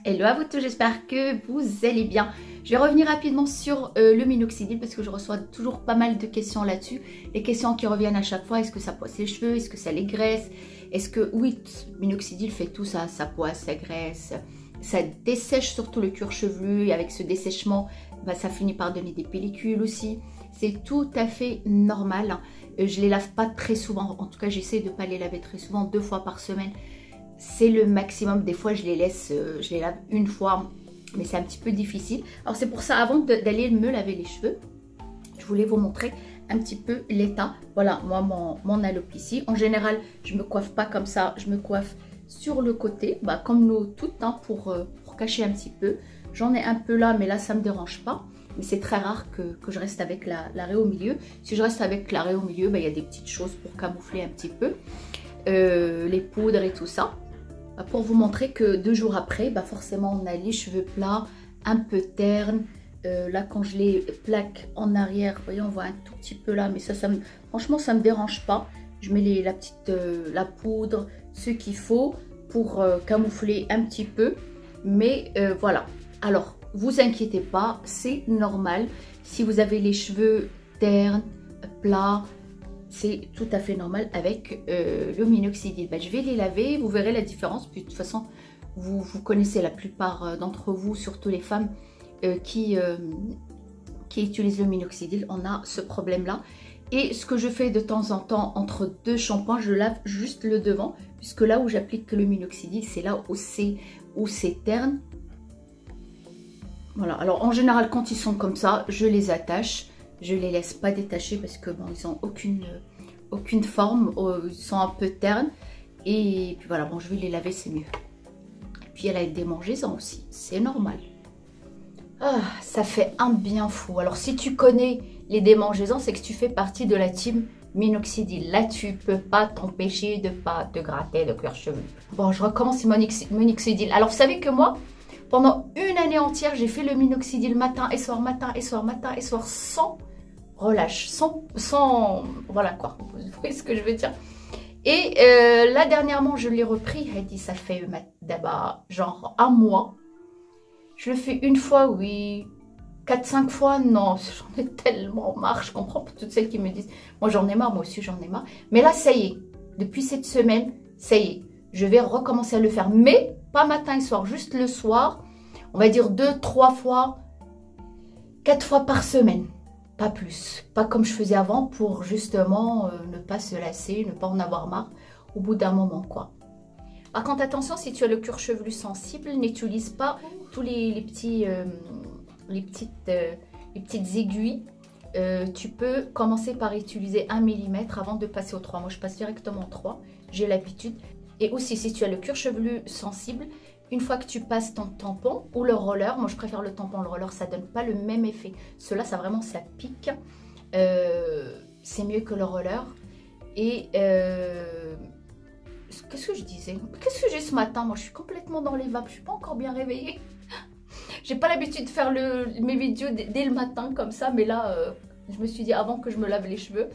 Hello à vous tous, j'espère que vous allez bien. Je vais revenir rapidement sur le minoxidil parce que je reçois toujours pas mal de questions là-dessus. Les questions qui reviennent à chaque fois, est-ce que ça poisse les cheveux, est-ce que ça les graisse? Est-ce que, oui, le minoxidil fait tout ça, ça poisse, ça graisse, ça dessèche surtout le cuir chevelu et avec ce dessèchement, bah, ça finit par donner des pellicules aussi. C'est tout à fait normal. Je les lave pas très souvent, en tout cas j'essaie de ne pas les laver très souvent, 2 fois par semaine. C'est le maximum, des fois je les laisse, je les lave une fois, mais c'est un petit peu difficile. Alors c'est pour ça, avant d'aller me laver les cheveux, je voulais vous montrer un petit peu l'état. Voilà, moi mon alopécie. En général, je me coiffe pas comme ça, je me coiffe sur le côté, bah, comme nous toutes, hein, pour cacher un petit peu. J'en ai un peu là, mais là ça me dérange pas. Mais c'est très rare que je reste avec la raie au milieu. Si je reste avec la raie au milieu, bah, y a des petites choses pour camoufler un petit peu. Les poudres et tout ça. Pour vous montrer que 2 jours après, bah forcément on a les cheveux plats, un peu ternes. Là quand je les plaque en arrière, vous voyez, on voit un tout petit peu là, mais franchement ça me dérange pas. Je mets la poudre, ce qu'il faut pour camoufler un petit peu. Mais voilà, alors vous inquiétez pas, c'est normal. Si vous avez les cheveux ternes, plats, c'est tout à fait normal avec le minoxidil. Ben, je vais les laver, vous verrez la différence. Puis de toute façon, vous connaissez la plupart d'entre vous, surtout les femmes qui utilisent le minoxidil. On a ce problème-là. Et ce que je fais de temps en temps, entre 2 shampoings, je lave juste le devant. Puisque là où j'applique le minoxidil, c'est là où c'est terne. Voilà, alors en général, quand ils sont comme ça, je les attache. Je les laisse pas détacher parce que bon, ils ont aucune forme, ils sont un peu ternes. Et puis voilà, bon, je vais les laver, c'est mieux. Et puis elle a des démangeaisons aussi, c'est normal. Ah, ça fait un bien fou. Alors si tu connais les démangeaisons, c'est que tu fais partie de la team minoxidil. Là, tu peux pas t'empêcher de pas te gratter le cuir chevelu. Bon, je recommence minoxidil. Alors vous savez que moi, pendant une année entière, j'ai fait le minoxidil matin et soir, matin et soir, matin et soir, sans relâche, sans voilà quoi, vous voyez ce que je veux dire. Et là dernièrement je l'ai repris, elle dit ça fait d'abord genre un mois. Je le fais une fois, oui, 4-5 fois, non, j'en ai tellement marre. Je comprends pour toutes celles qui me disent, moi j'en ai marre, moi aussi j'en ai marre. Mais là ça y est, depuis cette semaine, ça y est, je vais recommencer à le faire, mais pas matin et soir, juste le soir, on va dire 2-3 fois, 4 fois par semaine. Pas plus, pas comme je faisais avant pour justement ne pas se lasser, ne pas en avoir marre au bout d'un moment quoi. Par contre attention, si tu as le cuir chevelu sensible, n'utilise pas tous les petites aiguilles. Tu peux commencer par utiliser 1 mm avant de passer au 3. Moi je passe directement au 3, j'ai l'habitude. Et aussi si tu as le cuir chevelu sensible, une fois que tu passes ton tampon ou le roller, moi je préfère le tampon, le roller ça donne pas le même effet. Cela ça vraiment ça pique, c'est mieux que le roller. Et qu'est-ce que je disais? Qu'est-ce que j'ai ce matin? Moi je suis complètement dans les vapes, je suis pas encore bien réveillée. J'ai pas l'habitude de faire mes vidéos dès le matin comme ça, mais là je me suis dit avant que je me lave les cheveux.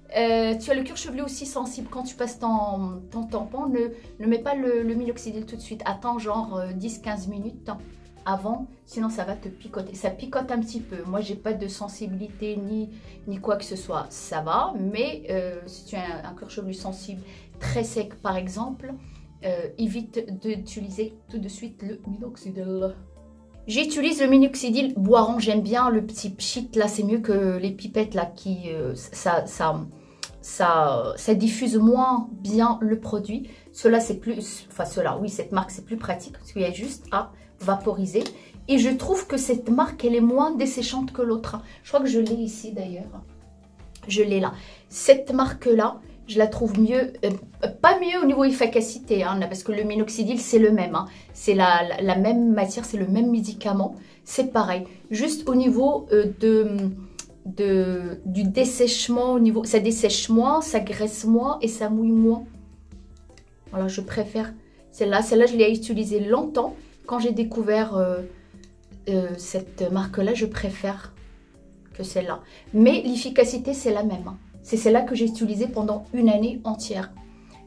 Tu as le cuir chevelu aussi sensible. Quand tu passes ton tampon, ne mets pas le minoxidil tout de suite. Attends genre 10-15 minutes avant, sinon ça va te picoter. Ça picote un petit peu. Moi, j'ai pas de sensibilité ni quoi que ce soit. Ça va, mais si tu as un cuir chevelu sensible très sec par exemple, évite d'utiliser tout de suite le minoxidil. J'utilise le minoxidil Boiron, j'aime bien le petit pchit là, c'est mieux que les pipettes là qui ça diffuse moins bien le produit. Cela c'est plus, enfin cela, oui cette marque c'est plus pratique parce qu'il y a juste à vaporiser. Et je trouve que cette marque elle est moins desséchante que l'autre. Je crois que je l'ai ici d'ailleurs, je l'ai là. Cette marque là, je la trouve mieux, pas mieux au niveau efficacité, hein, parce que le minoxidil c'est le même, hein, c'est la même matière, c'est le même médicament, c'est pareil. Juste au niveau du dessèchement, ça dessèche moins, ça graisse moins et ça mouille moins. Voilà, je préfère celle-là. Celle-là, je l'ai utilisée longtemps. Quand j'ai découvert cette marque-là, je préfère que celle-là. Mais l'efficacité, c'est la même, hein. C'est celle-là que j'ai utilisée pendant une année entière.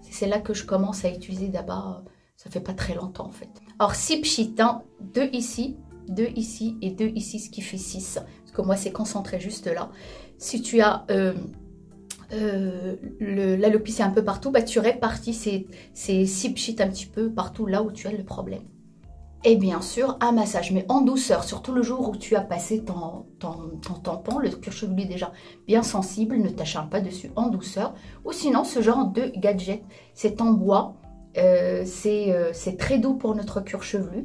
C'est celle-là que je commence à utiliser d'abord. Ça fait pas très longtemps en fait. Alors 6 pchit, hein, 2 ici et 2 ici, ce qui fait 6. Parce que moi, c'est concentré juste là. Si tu as l'alopécie un peu partout, bah, tu répartis ces 6 pchit un petit peu partout là où tu as le problème. Et bien sûr, un massage, mais en douceur, surtout le jour où tu as passé ton tampon, le cuir chevelu est déjà bien sensible, ne t'acharne pas dessus, en douceur. Ou sinon, ce genre de gadget, c'est en bois, c'est très doux pour notre cuir chevelu.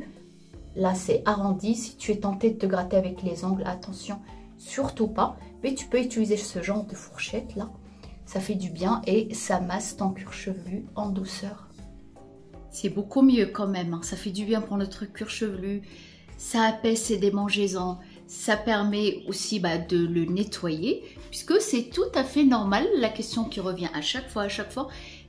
Là, c'est arrondi. Si tu es tenté de te gratter avec les ongles, attention, surtout pas. Mais tu peux utiliser ce genre de fourchette là. Ça fait du bien et ça masse ton cuir chevelu en douceur. C'est beaucoup mieux quand même. Hein. Ça fait du bien pour notre cuir chevelu. Ça apaise ses démangeaisons. Ça permet aussi de le nettoyer. Puisque c'est tout à fait normal. La question qui revient à chaque fois.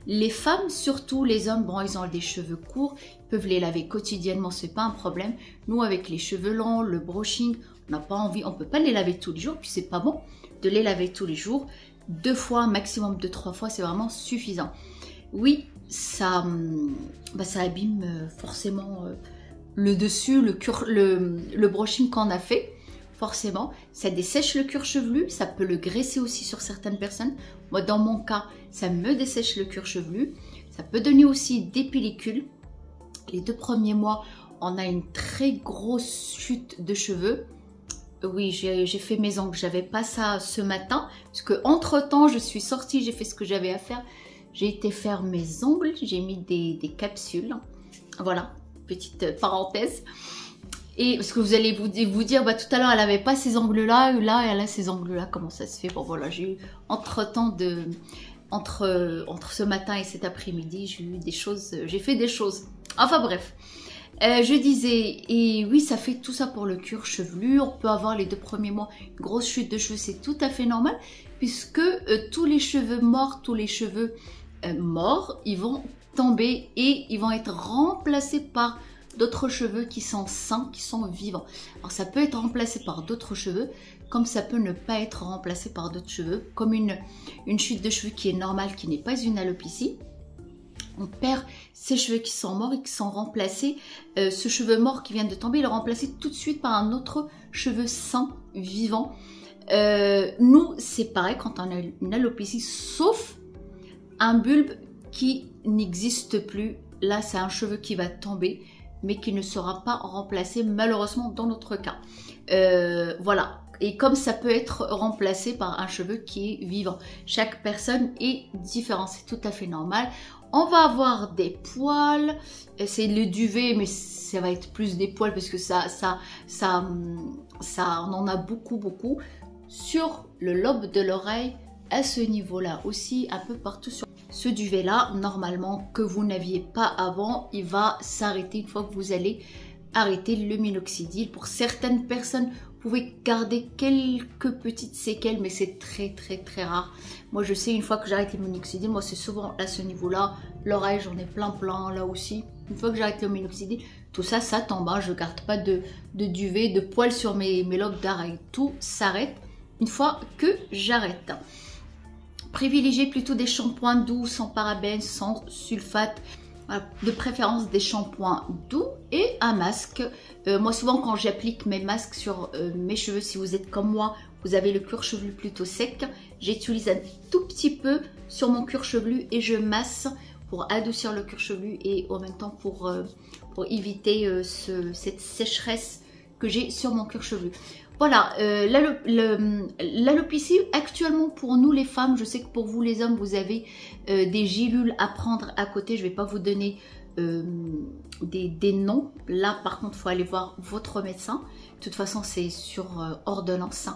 Les femmes, surtout les hommes, bon, ils ont des cheveux courts, ils peuvent les laver quotidiennement, c'est pas un problème. Nous, avec les cheveux longs, le brushing, on n'a pas envie, on peut pas les laver tous les jours, puis c'est pas bon de les laver tous les jours. 2 fois, maximum de 3 fois, c'est vraiment suffisant. Oui, ça abîme forcément le dessus, le brushing qu'on a fait. Forcément, ça dessèche le cuir chevelu, ça peut le graisser aussi sur certaines personnes. Moi, dans mon cas, ça me dessèche le cuir chevelu. Ça peut donner aussi des pellicules. Les 2 premiers mois, on a une très grosse chute de cheveux. Oui, j'ai fait mes ongles, j'avais pas ça ce matin. Parce que entre temps, je suis sortie, j'ai fait ce que j'avais à faire. J'ai été faire mes ongles, j'ai mis des capsules. Voilà, petite parenthèse. Et parce que vous allez vous dire, tout à l'heure, elle n'avait pas ces angles-là, là, elle a ces angles-là, comment ça se fait? Bon, voilà, j'ai eu entre-temps entre ce matin et cet après-midi, j'ai fait des choses. Enfin bref, je disais, et oui, ça fait tout ça pour le cuir chevelu. On peut avoir les 2 premiers mois une grosse chute de cheveux, c'est tout à fait normal, puisque tous les cheveux morts, ils vont tomber et ils vont être remplacés par d'autres cheveux qui sont sains, qui sont vivants. Alors ça peut être remplacé par d'autres cheveux, comme ça peut ne pas être remplacé par d'autres cheveux, comme une chute de cheveux qui est normale, qui n'est pas une alopécie. On perd ces cheveux qui sont morts et qui sont remplacés. Ce cheveu mort qui vient de tomber, il est remplacé tout de suite par un autre cheveu sain, vivant. Nous, c'est pareil quand on a une alopécie, sauf un bulbe qui n'existe plus. Là, c'est un cheveu qui va tomber, mais qui ne sera pas remplacé malheureusement dans notre cas. Voilà. Et comme ça peut être remplacé par un cheveu qui est vivant. Chaque personne est différente, c'est tout à fait normal. On va avoir des poils, c'est le duvet, mais ça va être plus des poils parce que on en a beaucoup. Sur le lobe de l'oreille, à ce niveau-là aussi, un peu partout sur ce duvet-là, normalement, que vous n'aviez pas avant, il va s'arrêter une fois que vous allez arrêter le minoxidil. Pour certaines personnes, vous pouvez garder quelques petites séquelles, mais c'est très rare. Moi, je sais, une fois que j'arrête le minoxidil, moi, c'est souvent à ce niveau-là. L'oreille, j'en ai plein, là aussi. Une fois que j'arrête le minoxidil, tout ça, ça tombe. Hein. Je ne garde pas de duvet, de poils sur mes lobes d'oreille. Tout s'arrête une fois que j'arrête. Privilégiez plutôt des shampoings doux, sans parabènes, sans sulfate. De préférence des shampoings doux et un masque. Moi souvent quand j'applique mes masques sur mes cheveux, si vous êtes comme moi, vous avez le cuir chevelu plutôt sec, j'utilise un tout petit peu sur mon cuir chevelu et je masse pour adoucir le cuir chevelu et en même temps pour éviter cette sécheresse que j'ai sur mon cuir chevelu. Voilà, l'alopécie, actuellement pour nous les femmes, je sais que pour vous les hommes, vous avez des gélules à prendre à côté. Je ne vais pas vous donner des noms. Là, par contre, il faut aller voir votre médecin. De toute façon, c'est sur ordonnance.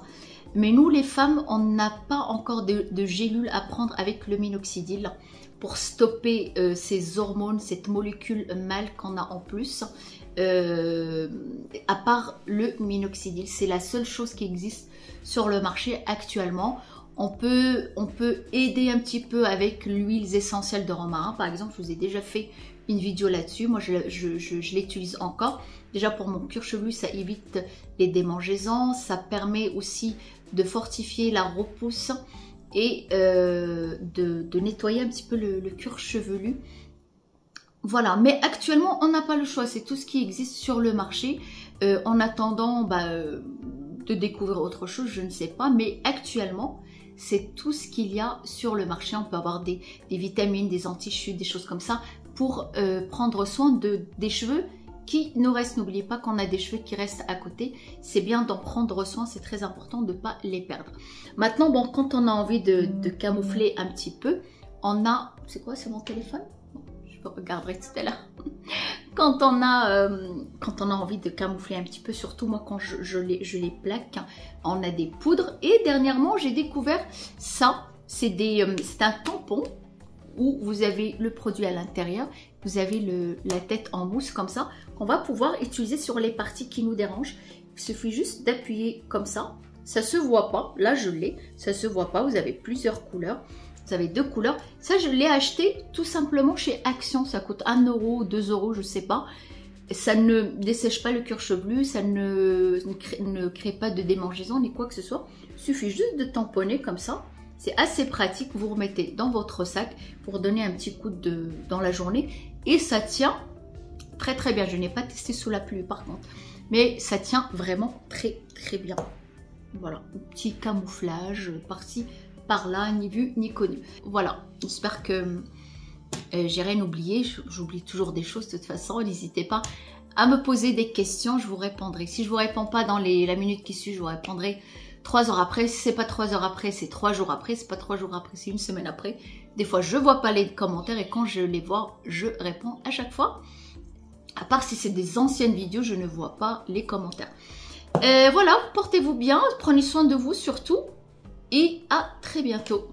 Mais nous, les femmes, on n'a pas encore de gélules à prendre avec le minoxidil pour stopper ces hormones, cette molécule mâle qu'on a en plus. À part le minoxidil, c'est la seule chose qui existe sur le marché actuellement. On peut aider un petit peu avec l'huile essentielle de romarin, par exemple. Je vous ai déjà fait une vidéo là-dessus. Moi, je l'utilise encore. Déjà pour mon cuir chevelu, ça évite les démangeaisons. Ça permet aussi de fortifier la repousse et de nettoyer un petit peu le cuir chevelu. Voilà, mais actuellement, on n'a pas le choix. C'est tout ce qui existe sur le marché. En attendant de découvrir autre chose, je ne sais pas. Mais actuellement, c'est tout ce qu'il y a sur le marché. On peut avoir des vitamines, des anti-chutes, des choses comme ça pour prendre soin des cheveux qui nous restent. N'oubliez pas qu'on a des cheveux qui restent à côté. C'est bien d'en prendre soin. C'est très important de ne pas les perdre. Maintenant, bon, quand on a envie de camoufler un petit peu, on a... C'est quoi? C'est mon téléphone? Je regarderai tout à l'heure. Quand on a envie de camoufler un petit peu, surtout moi quand je les plaque, on a des poudres. Et dernièrement, j'ai découvert ça. C'est un tampon où vous avez le produit à l'intérieur. Vous avez la tête en mousse comme ça, qu'on va pouvoir utiliser sur les parties qui nous dérangent. Il suffit juste d'appuyer comme ça. Ça se voit pas. Là, je l'ai. Ça se voit pas. Vous avez plusieurs couleurs. Vous avez 2 couleurs. Ça, je l'ai acheté tout simplement chez Action. Ça coûte 1 €, 2 €, je sais pas. Ça ne dessèche pas le cuir chevelu. Ça ne crée pas de démangeaison ni quoi que ce soit. Il suffit juste de tamponner comme ça. C'est assez pratique. Vous remettez dans votre sac pour donner un petit coup dans la journée. Et ça tient très très bien. Je n'ai pas testé sous la pluie par contre. Mais ça tient vraiment très très bien. Voilà. Un petit camouflage par-ci, par-là, ni vu ni connu. Voilà. J'espère que j'ai rien oublié. J'oublie toujours des choses de toute façon. N'hésitez pas à me poser des questions. Je vous répondrai. Si je ne vous réponds pas dans la minute qui suit, je vous répondrai 3 heures après. Si c'est pas 3 heures après, c'est 3 jours après. Si c'est pas 3 jours après, c'est 1 semaine après. Des fois, je vois pas les commentaires et quand je les vois, je réponds à chaque fois. À part si c'est des anciennes vidéos, je ne vois pas les commentaires. Voilà, portez-vous bien, prenez soin de vous surtout et à très bientôt.